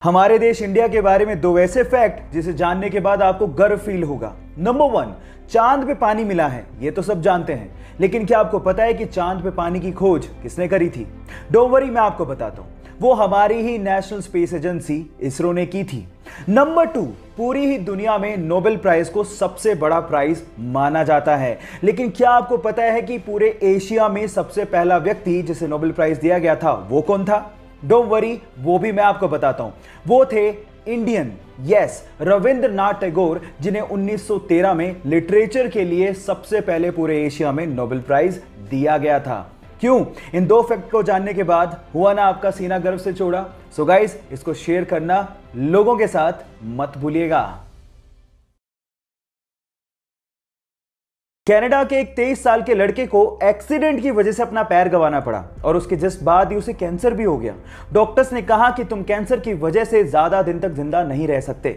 हमारे देश इंडिया के बारे में दो ऐसे फैक्ट जिसे जानने के बाद आपको गर्व फील होगा। नंबर 1, चांद पे पानी मिला है, ये तो सब जानते हैं, लेकिन क्या आपको पता है कि चांद पे पानी की खोज किसने करी थी? डोंट वरी, मैं आपको बताता हूं। वो हमारी ही नेशनल स्पेस एजेंसी इसरो ने की थी। नंबर 2, पूरी ही दुनिया में नोबेल प्राइज को सबसे बड़ा प्राइज माना जाता है, लेकिन क्या आपको पता है कि पूरे एशिया में सबसे पहला व्यक्ति जिसे नोबेल प्राइज दिया गया था वो कौन था? डोंट वरी, वो भी मैं आपको बताता हूं। वो थे इंडियन, यस, रविंद्रनाथ टैगोर, जिन्हें 1913 में लिटरेचर के लिए सबसे पहले पूरे एशिया में नोबेल प्राइज दिया गया था। क्यों? इन दो फैक्ट को जानने के बाद हुआ ना आपका सीना गर्व से चौड़ा? सो गाइस, इसको शेयर करना लोगों के साथ मत भूलिएगा। कनाडा के एक 23 साल के लड़के को एक्सीडेंट की वजह से अपना पैर गंवाना पड़ा और उसके जस्ट बाद ही उसे कैंसर भी हो गया। डॉक्टर्स ने कहा कि तुम कैंसर की वजह से ज्यादा दिन तक जिंदा नहीं रह सकते।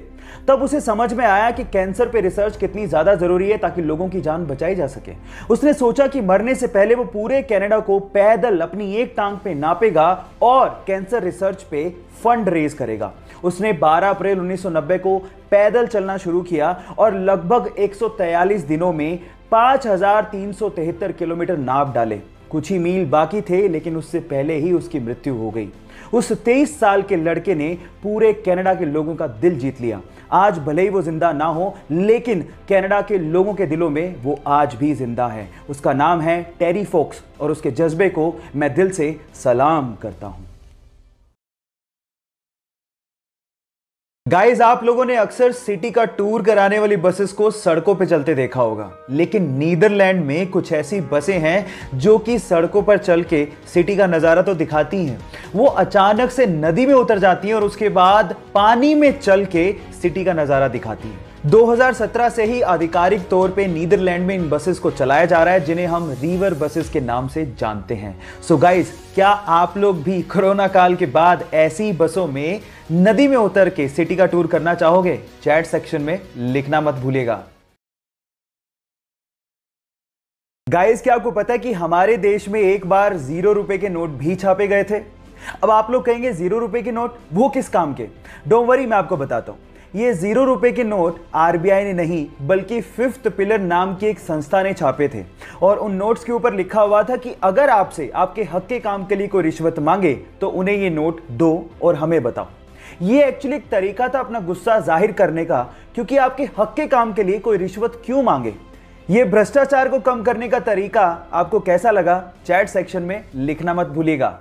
तब उसे समझ में आया कि कैंसर पे रिसर्च कितनी ज्यादा जरूरी है ताकि लोगों की जान बचाई जा सके। उसने सोचा कि मरने से पहले वो पूरे कनाडा को पैदल अपनी एक टांग पे नापेगा और कैंसर रिसर्च पे फंड रेज करेगा। उसने 12 अप्रैल 1990 को पैदल चलना शुरू किया और लगभग 143 दिनों में 5373 किलोमीटर नाप डाले। कुछ ही मील बाकी थे, लेकिन उससे पहले ही उसकी मृत्यु हो गई। उस 23 साल के लड़के ने पूरे कनाडा के लोगों का दिल जीत लिया। आज भले ही वो जिंदा ना हो, लेकिन कनाडा के लोगों के दिलों में वो आज भी जिंदा है। उसका नाम है टेरी फोक्स और उसके जज्बे को मैं दिल से सलाम करता हूं। गाइस, आप लोगों ने अक्सर सिटी का टूर कराने वाली बसेस को सड़कों पे चलते देखा होगा, लेकिन नीदरलैंड में कुछ ऐसी बसें हैं जो कि सड़कों पर चल के सिटी का नजारा तो दिखाती हैं। वो अचानक से नदी में उतर जाती हैं और उसके बाद पानी में चल के सिटी का नजारा दिखाती हैं। 2017 से ही आधिकारिक तौर पे नीदरलैंड में इन बसेस को चलाया जा रहा है, जिन्हें हम रिवर बसेस के नाम से जानते हैं। सो गाइस, क्या आप लोग भी कोरोना काल के बाद ऐसी बसों में नदी में उतर के सिटी का टूर करना चाहोगे? चैट सेक्शन में लिखना मत भूलिएगा। गाइस, क्या आपको पता है कि हमारे देश में एक बार 0 रुपए के नोट भी छापे गए थे? अब आप लोग कहेंगे 0 रुपए के नोट वो किस काम के? डोंट वरी, मैं आपको बताता हूं। ये 0 रुपए के नोट आरबीआई ने नहीं, बल्कि फिफ्थ पिलर नाम की एक संस्था ने छापे थे और उन नोट्स के ऊपर लिखा हुआ था कि अगर आपसे आपके हक के काम के लिए कोई रिश्वत मांगे तो उन्हें ये नोट दो और हमें बताओ। ये एक्चुअली एक तरीका था अपना गुस्सा जाहिर करने का, क्योंकि आपके हक के काम के लिए कोई रिश्वत क्यों मांगे। ये भ्रष्टाचार को कम करने का तरीका आपको कैसा लगा? चैट सेक्शन में लिखना मत भूलिएगा।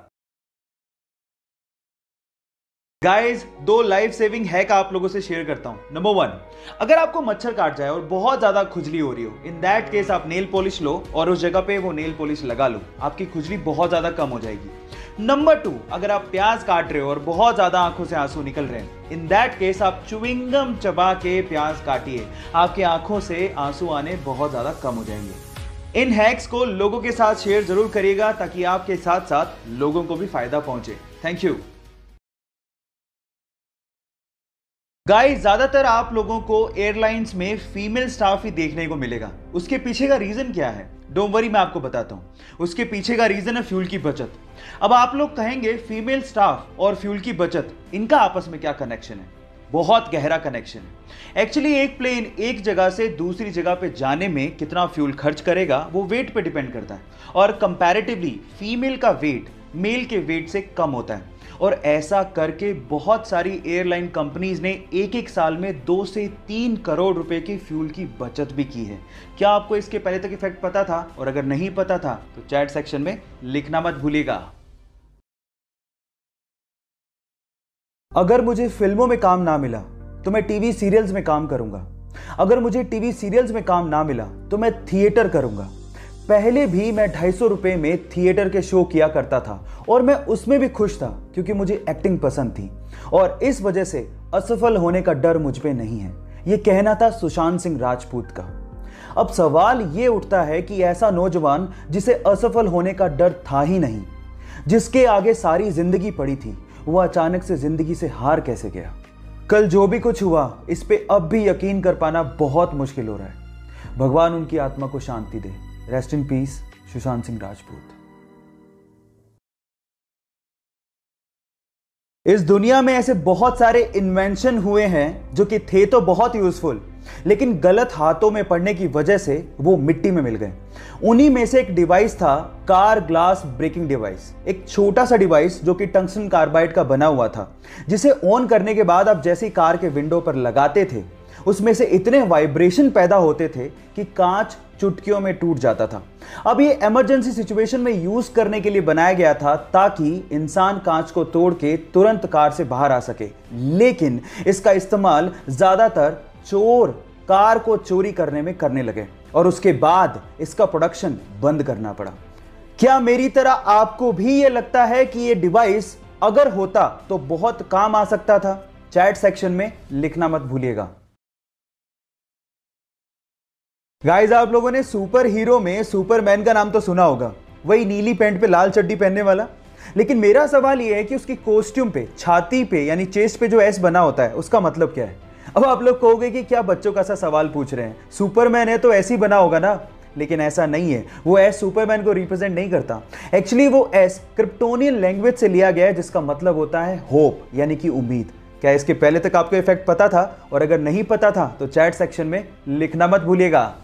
गाइस, 2 लाइफ सेविंग हैक आप लोगों से शेयर करता हूं। नंबर 1, अगर आपको मच्छर काट जाए और बहुत ज्यादा खुजली हो रही हो, इन दैट केस आप नेल पॉलिश लो और उस जगह पे वो नेल पॉलिश लगा लो, आपकी खुजली बहुत ज्यादा कम हो जाएगी। नंबर 2, अगर आप प्याज काट रहे हो और बहुत ज्यादा आंखों से आंसू निकल रहे हैं, इन दैट केस आप च्युइंगम चबा के प्याज काटिए, आपकी आंखों से आंसू आने बहुत ज्यादा कम हो जाएंगे। इन हैक्स को लोगों के साथ शेयर जरूर करिएगा ताकि आपके साथ साथ लोगों को भी फायदा पहुंचे। Thank you. गाइस, ज्यादातर आप लोगों को एयरलाइंस में फीमेल स्टाफ ही देखने को मिलेगा। उसके पीछे का रीजन क्या है? डोंट वरी, मैं आपको बताता हूं। उसके पीछे का रीजन है फ्यूल की बचत। अब आप लोग कहेंगे फीमेल स्टाफ और फ्यूल की बचत, इनका आपस में क्या कनेक्शन है? बहुत गहरा कनेक्शन है। एक्चुअली एक प्लेन एक जगह से दूसरी जगह पे जाने में कितना फ्यूल खर्च करेगा वो वेट पे डिपेंड करता है, और कंपैरेटिवली फीमेल का वेट मेल के वेट से कम होता है। और ऐसा करके बहुत सारी एयरलाइन कंपनीज ने एक साल में 2 से 3 करोड़ रुपए की फ्यूल की बचत भी की है। क्या आपको इसके पहले तक इफेक्ट पता था? और अगर नहीं पता था तो चैट सेक्शन में लिखना मत भूलिएगा। अगर मुझे फिल्मों में काम ना मिला तो मैं टीवी सीरियल्स में काम करूंगा। अगर मुझे टीवी सीरियल्स में काम ना मिला तो मैं थिएटर करूंगा। पहले भी मैं 250 रुपए में थिएटर के शो किया करता था और मैं उसमें भी खुश था क्योंकि मुझे एक्टिंग पसंद थी और इस वजह से असफल होने का डर मुझ पे नहीं है। यह कहना था सुशांत सिंह राजपूत का। अब सवाल ये उठता है कि ऐसा नौजवान जिसे असफल होने का डर था ही नहीं, जिसके आगे सारी जिंदगी पड़ी थी, वह अचानक से जिंदगी से हार कैसे गया? कल जो भी कुछ हुआ, इस पे अब भी यकीन कर पाना बहुत मुश्किल हो रहा है। भगवान उनकी आत्मा को शांति दे। Rest in peace, Sushant Singh Rajput. इस दुनिया में ऐसे बहुत सारे इन्वेंशन हुए हैं जो कि थे तो बहुत यूजफुल, लेकिन गलत हाथों में पड़ने की वजह से वो मिट्टी में मिल गए। उन्हीं में से एक डिवाइस था कार ग्लास ब्रेकिंग डिवाइस। एक छोटा सा डिवाइस जो कि टंगस्टन कार्बाइड का बना हुआ था, जिसे ऑन करने के बाद आप जैसे ही कार के विंडो पर लगाते थे, उसमें से इतने वाइब्रेशन पैदा होते थे कि कांच चुटकियों में टूट जाता था। अब ये इमरजेंसी सिचुएशन में यूज करने के लिए बनाया गया था ताकि इंसान कांच को तोड़ के तुरंत कार से बाहर आ सके, लेकिन इसका इस्तेमाल ज्यादातर चोर कार को चोरी करने में करने लगे और उसके बाद इसका प्रोडक्शन बंद करना पड़ा। क्या मेरी तरह आपको भी ये लगता है कि ये डिवाइस अगर होता तो बहुत काम आ सकता था? चैट सेक्शन में लिखना मत भूलिएगा। गाइस, आप लोगों ने सुपर हीरो में सुपरमैन का नाम तो सुना होगा, वही नीली पैंट पे लाल चड्डी पहनने वाला। लेकिन मेरा सवाल यह है कि उसकी कॉस्ट्यूम पे, छाती पे यानी चेस्ट पे जो एस बना होता है, उसका मतलब क्या है? अब आप लोग कहोगे कि क्या बच्चों का सा सवाल पूछ रहे हैं, सुपरमैन है तो ऐसे ही बना होगा ना। लेकिन ऐसा नहीं है, वो एस सुपरमैन को रिप्रेजेंट नहीं करता। एक्चुअली वो एस क्रिप्टोनियन लैंग्वेज से लिया गया है, जिसका मतलब होता है होप यानी कि उम्मीद। क्या इसके पहले तक आपको इफेक्ट पता था? और अगर नहीं पता था तो चैट सेक्शन में लिखना मत भूलिएगा।